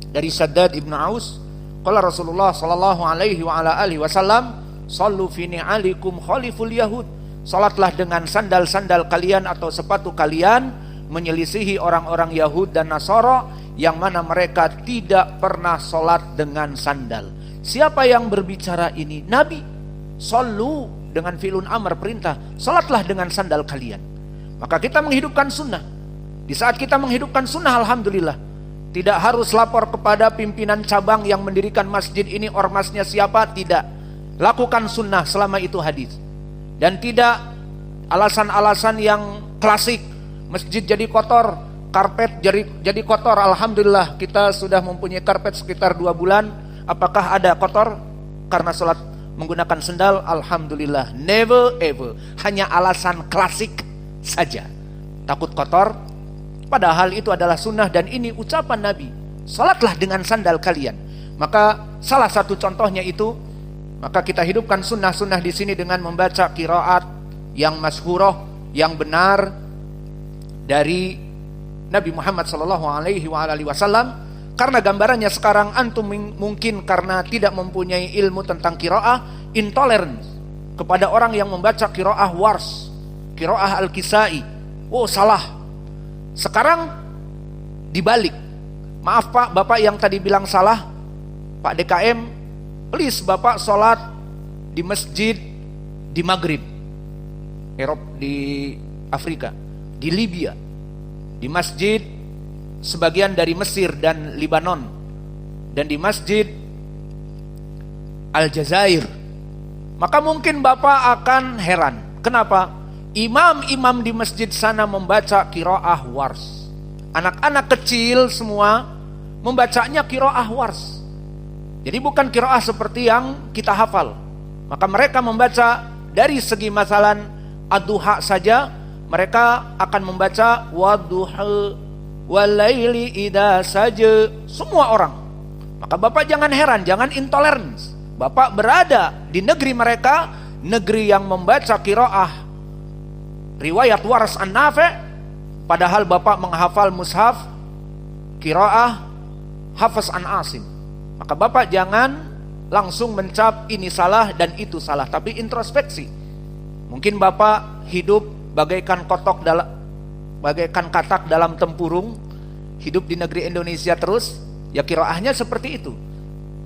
dari Shaddad ibn Aus, qala Rasulullah sallallahu alaihi wa ala alihi wasallam, sallu fi ni'alikum khaliful yahud. Salatlah dengan sandal-sandal kalian atau sepatu kalian menyelisihi orang-orang Yahud dan Nasara yang mana mereka tidak pernah salat dengan sandal. Siapa yang berbicara ini? Nabi. Sallu dengan fi'lun amr, perintah, salatlah dengan sandal kalian. Maka kita menghidupkan sunnah. Di saat kita menghidupkan sunnah, alhamdulillah, tidak harus lapor kepada pimpinan cabang yang mendirikan masjid ini ormasnya siapa, tidak. Lakukan sunnah selama itu hadis. Dan tidak alasan-alasan yang klasik, masjid jadi kotor, karpet jadi kotor. Alhamdulillah kita sudah mempunyai karpet sekitar 2 bulan. Apakah ada kotor karena sholat menggunakan sendal? Alhamdulillah, never ever. Hanya alasan klasik saja, takut kotor. Padahal itu adalah sunnah dan ini ucapan Nabi. Salatlah dengan sandal kalian. Maka salah satu contohnya itu, maka kita hidupkan sunnah-sunnah di sini dengan membaca qiraat yang masyhurah, yang benar dari Nabi Muhammad sallallahu alaihi wasallam. Karena gambarannya sekarang antum mungkin karena tidak mempunyai ilmu tentang qiraah, intolerance kepada orang yang membaca qiraah wars, qiraah al-kisai. Oh, salah. Sekarang dibalik. Maaf Pak, Bapak yang tadi bilang salah, Pak DKM, please Bapak sholat di masjid di Maghrib, di Afrika, di Libya, di masjid sebagian dari Mesir dan Libanon, dan di masjid Aljazair. Maka mungkin Bapak akan heran, kenapa imam-imam di masjid sana membaca qiraah wars. Anak-anak kecil semua membacanya qiraah wars. Jadi bukan qiraah seperti yang kita hafal. Maka mereka membaca dari segi masalan ad-duha saja, mereka akan membaca wadduha walaili idza saja, semua orang. Maka Bapak jangan heran, jangan intolerance. Bapak berada di negeri mereka, negeri yang membaca qiraah riwayat Waras an-Nafi', padahal Bapak menghafal mushaf qiraah Hafs an Asim. Maka Bapak jangan langsung mencap ini salah dan itu salah, tapi introspeksi. Mungkin Bapak hidup bagaikan katak dalam tempurung, hidup di negeri Indonesia terus, ya qiraahnya seperti itu.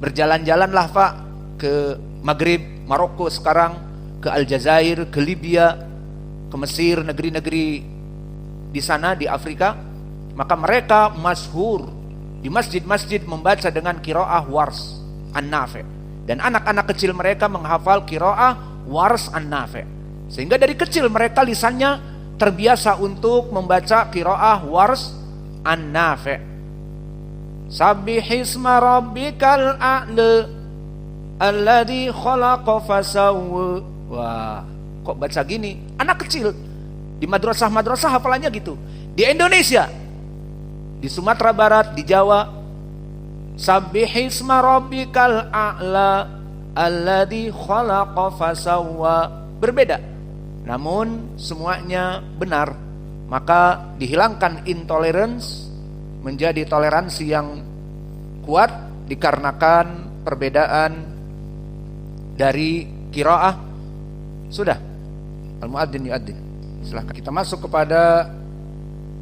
Berjalan-jalanlah Pak ke Maghrib, Maroko sekarang, ke Aljazair, ke Libya, ke Mesir, negeri-negeri di sana di Afrika. Maka mereka masyhur di masjid-masjid membaca dengan qiraah Wars an-Nafi', dan anak-anak kecil mereka menghafal qiraah Wars an-Nafi', sehingga dari kecil mereka lisannya terbiasa untuk membaca qiraah Wars an-Nafi'. Sabbihisma rabbikal a'la alladzi khalaqa fasawwa. Wah, kok baca gini? Anak kecil di madrasah-madrasah hafalannya gitu. Di Indonesia, di Sumatera Barat, di Jawa, Sabbihisma rabbikal a'la alladzi khalaqa fasawwa. Berbeda, namun semuanya benar. Maka dihilangkan intolerance menjadi toleransi yang kuat dikarenakan perbedaan dari qiraah. Sudah, al-muadzin yuadzin. Silahkan kita masuk kepada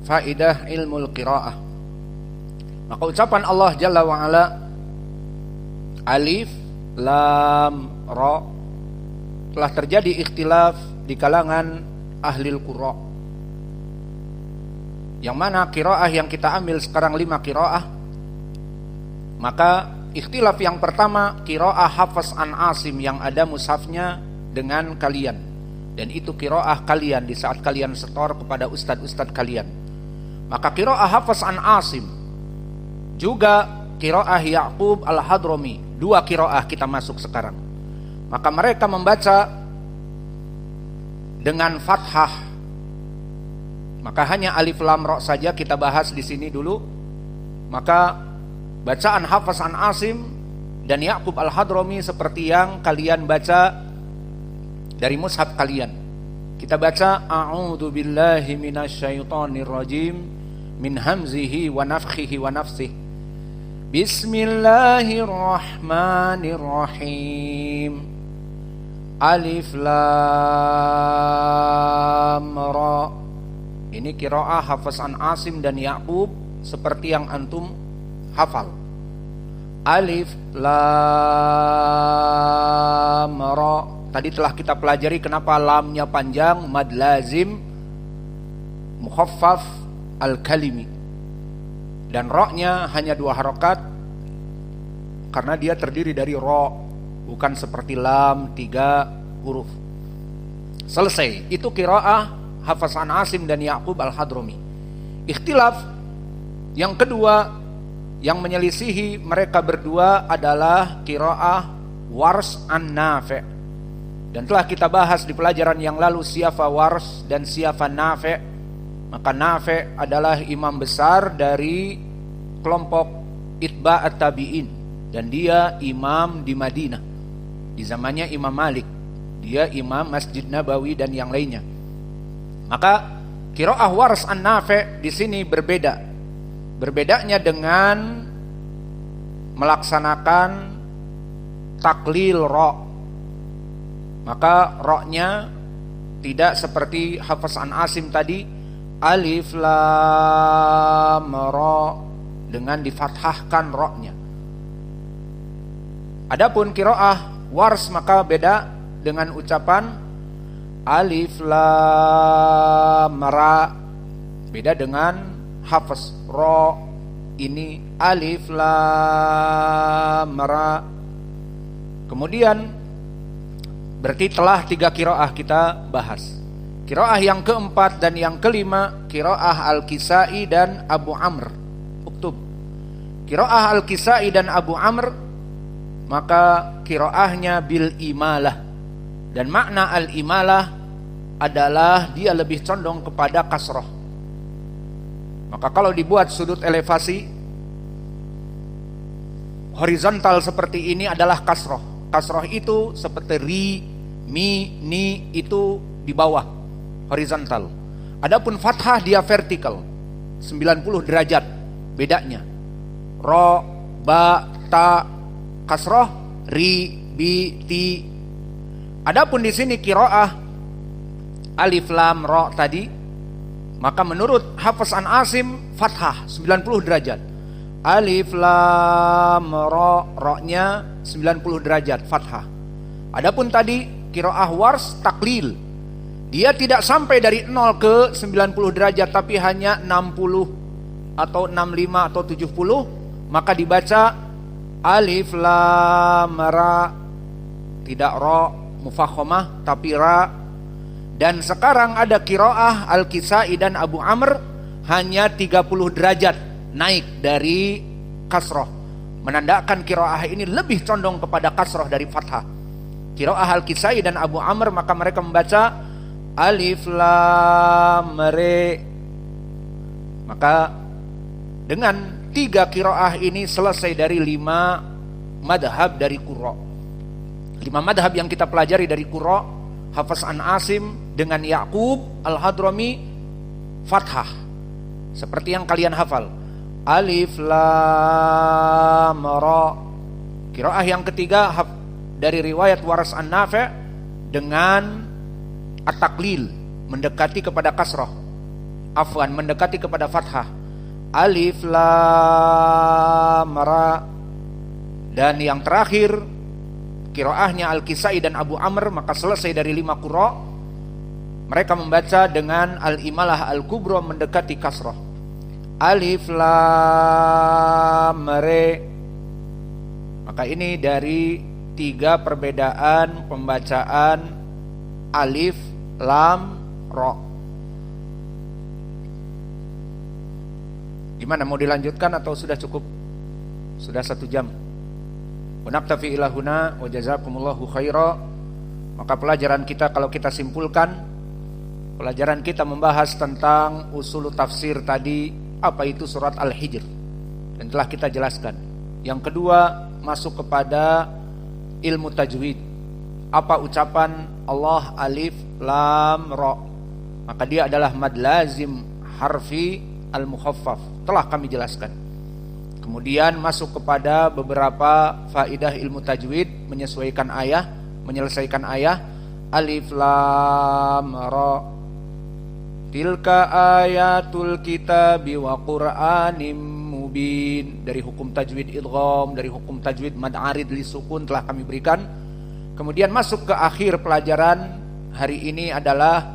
faidah ilmu qiraah. Maka ucapan Allah Jalla wa Ala, alif lam ra, telah terjadi ikhtilaf di kalangan ahlil qura, yang mana qiraah yang kita ambil sekarang 5 qiraah. Maka ikhtilaf yang pertama qiraah Hafs an Asim yang ada mushafnya dengan kalian, dan itu qiraah kalian di saat kalian setor kepada ustadz-ustadz kalian. Maka qiraah Hafs an Asim juga qiraah Ya'qub al-Hadrami, 2 qiraah kita masuk sekarang. Maka mereka membaca dengan fathah. Maka hanya alif lam ra saja kita bahas di sini dulu. Maka bacaan Hafs an Asim dan Ya'qub al-Hadrami seperti yang kalian baca dari mushaf kalian. Kita baca a'udzu billahi minasyaitonir rajim min hamzihi wa nafthihi wa nafsihi. Bismillahirrahmanirrahim. Alif lam ra. Ini qiraah Hafs an Asim dan Ya'qub seperti yang antum hafal. Alif lam ra. Tadi telah kita pelajari kenapa lamnya panjang, mad lazim mukhaffaf al-kalimi. Dan ra-nya hanya 2 harokat karena dia terdiri dari ra, bukan seperti lam 3 huruf. Selesai. Itu qiraah Hafs an Asim dan Ya'qub al-Hadrami. Ikhtilaf yang kedua yang menyelisihi mereka berdua adalah qiraah Wars an Nafi'. Dan telah kita bahas di pelajaran yang lalu siapa Wars dan siapa Nafi'. Maka Nafi' adalah imam besar dari kelompok Itba'at Tabi'in, dan dia imam di Madinah di zamannya Imam Malik. Dia imam Masjid Nabawi dan yang lainnya. Maka qiraah Wars an Nafi' di sini berbeda. Berbedanya dengan melaksanakan taklil ra. Maka ra-nya tidak seperti Hafs an Asim tadi alif lam ra dengan difathahkan ra-nya. Adapun qiraah Wars maka beda dengan ucapan alif lam ra, beda dengan Hafs. Ra ini alif lam ra. Kemudian berarti telah 3 qiraah kita bahas. Qiraah yang keempat dan yang kelima qiraah Al-Kisai dan Abu Amr. Uktub. Qiraah Al-Kisai dan Abu Amr maka qiraahnya bil imalah. Dan makna al-imalah adalah dia lebih condong kepada kasrah. Maka kalau dibuat sudut elevasi horizontal seperti ini adalah kasrah. Kasrah itu seperti ri, mi, ni itu di bawah horizontal. Adapun fathah dia vertikal 90 derajat bedanya. Ra, ba, ta, kasrah, ri, bi, ti. Adapun di sini qiraah alif lam ra tadi, maka menurut Hafs an Asim fathah 90 derajat. Alif lam ra, ra-nya 90 derajat fathah. Adapun tadi qiraah Wars taklil. Dia tidak sampai dari 0 ke 90 derajat tapi hanya 60 atau 65 atau 70, maka dibaca alif lam ra, tidak ra mufakhamah tapi ra. Dan sekarang ada qiraah Al-Kisai dan Abu Amr hanya 30 derajat naik dari kasrah, menandakan qiraah ini lebih condong kepada kasrah dari fathah. Qiraah Al-Kisai dan Abu Amr maka mereka membaca alif lam re. Maka dengan 3 qiraah ini selesai dari 5 madhab dari qurra. 5 madhab yang kita pelajari dari qurra, Hafs an Asim dengan Ya'qub al-Hadrami fathah seperti yang kalian hafal, alif lam ra. Qiraah yang ketiga dari riwayat Wars an Nafi' dengan at-taklil, mendekati kepada kasrah, mendekati kepada fathah, alif lam ra. Dan yang terakhir qiraahnya Al-Kisai dan Abu Amr, maka selesai dari 5 qurra. Mereka membaca dengan al-imalah al-kubra mendekati kasrah, alif lam re. Maka ini dari 3 perbedaan pembacaan alif lam ra. Gimana, mau dilanjutkan atau sudah cukup? Sudah 1 jam. Wa naktafi ila huna wa jazakumullahu khaira. Maka pelajaran kita kalau kita simpulkan, pelajaran kita membahas tentang usul tafsir tadi, apa itu surat Al-Hijr, dan telah kita jelaskan. Yang kedua masuk kepada ilmu tajwid. Apa ucapan Allah alif lam ra? Maka dia adalah mad lazim harfi al-mukhaffaf. Telah kami jelaskan. Kemudian masuk kepada beberapa faidah ilmu tajwid, menyesuaikan ayah, menyelesaikan ayah. Alif lam ra, tilka ayatul kitabi wa qur'anim mubin. Dari hukum tajwid idgham, dari hukum tajwid mad arid li sukun telah kami berikan. Kemudian masuk ke akhir pelajaran hari ini adalah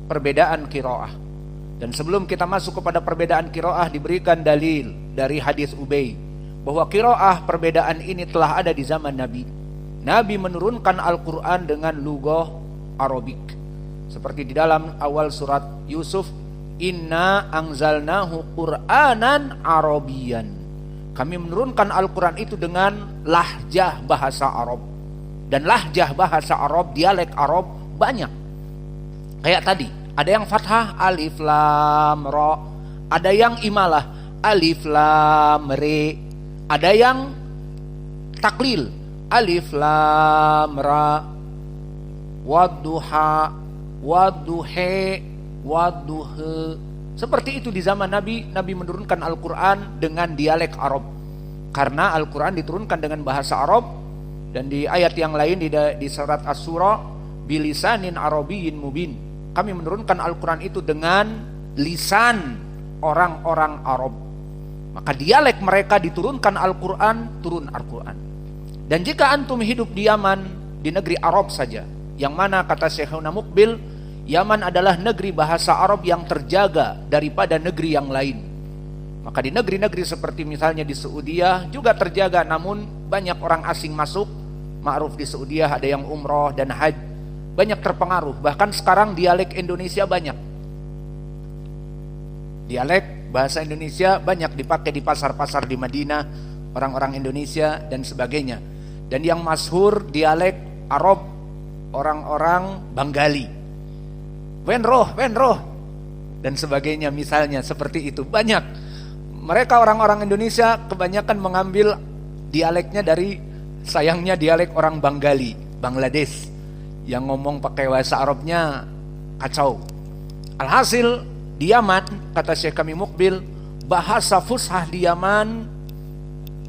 perbedaan qiraah. Dan sebelum kita masuk kepada perbedaan qiraah, diberikan dalil dari hadis Ubay bahwa qiraah perbedaan ini telah ada di zaman Nabi. Nabi menurunkan Al-Quran dengan lughah Arabik. Seperti di dalam awal surat Yusuf, inna anzalnahu Qur'anan Arabiyan. Kami menurunkan Al-Quran itu dengan lahjah bahasa Arab. Dan lahjah bahasa Arab, dialek Arab banyak. Kayak tadi, ada yang fathah alif lam ra, ada yang imalah alif lam re, ada yang taklil alif lam ra, wadduha, wadduhe, wadduhe. Seperti itu di zaman Nabi. Nabi menurunkan Al-Quran dengan dialek Arab, karena Al-Quran diturunkan dengan bahasa Arab. Dan di ayat yang lain di surat As-Surah, bilisanin arabiyyin mubin, kami menurunkan Al-Quran itu dengan lisan orang-orang Arab. Maka dialek mereka diturunkan Al-Quran, turun Al-Quran. Dan jika antum hidup di Yaman, di negeri Arab saja, yang mana kata Syekhuna Mukbil, Yaman adalah negeri bahasa Arab yang terjaga daripada negeri yang lain. Maka di negeri-negeri seperti misalnya di Saudiah juga terjaga, namun banyak orang asing masuk. Ma'ruf di Saudiah ada yang umroh dan haji, banyak terpengaruh. Bahkan sekarang dialek Indonesia banyak. Dialek bahasa Indonesia banyak dipakai di pasar-pasar di Madinah, orang-orang Indonesia dan sebagainya. Dan yang masyhur dialek Arab, orang-orang Bengali, Wenroh dan sebagainya, misalnya seperti itu. Banyak. Mereka orang-orang Indonesia kebanyakan mengambil dialeknya dari, sayangnya, dialek orang Bengali, Bangladesh, yang ngomong pakai bahasa Arabnya kacau. Alhasil di Yaman, kata Syekh kami Mukbil, bahasa fushah di Yaman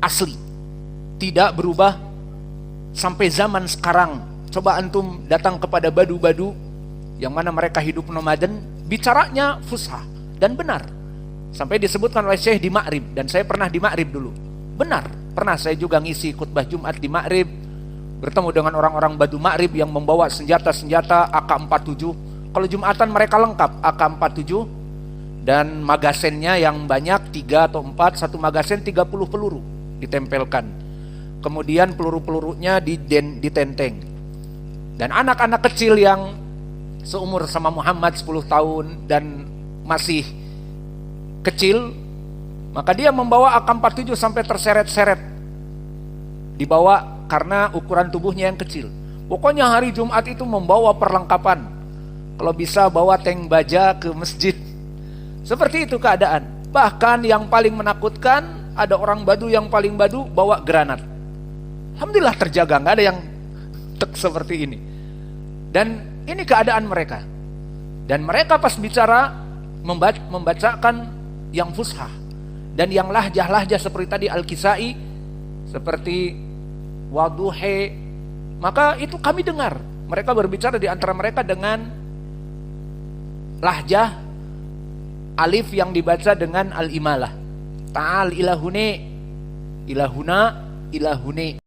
asli, tidak berubah sampai zaman sekarang. Coba antum datang kepada badu-badu yang mana mereka hidup nomaden, bicaranya fushah dan benar. Sampai disebutkan oleh Syekh di Ma'rib, dan saya pernah di Ma'rib dulu. Benar, pernah saya juga ngisi khutbah Jumat di Ma'rib, bertemu dengan orang-orang Badu Ma'rib yang membawa senjata-senjata AK-47. Kalau Jumatan mereka lengkap AK-47 dan magasennya yang banyak, 3 atau 4, satu magasen 30 peluru ditempelkan. Kemudian peluru-pelurunya ditenteng. Dan anak-anak kecil yang seumur sama Muhammad 10 tahun dan masih kecil, maka dia membawa AK-47 sampai terseret-seret, dibawa karena ukuran tubuhnya yang kecil. Pokoknya hari Jumat itu membawa perlengkapan, kalau bisa bawa tank baja ke masjid. Seperti itu keadaan. Bahkan yang paling menakutkan, ada orang Badu yang paling Badu bawa granat. Alhamdulillah terjaga, nggak ada yang seperti ini. Dan ini keadaan mereka. Dan mereka pas bicara membacakan yang fushah dan yang lahjah-lahjah seperti tadi Al-Kisai, seperti waduhe, maka itu kami dengar mereka berbicara di antara mereka dengan lahjah alif yang dibaca dengan al-imalah, ta'al ilahune, ilahuna, ilahune.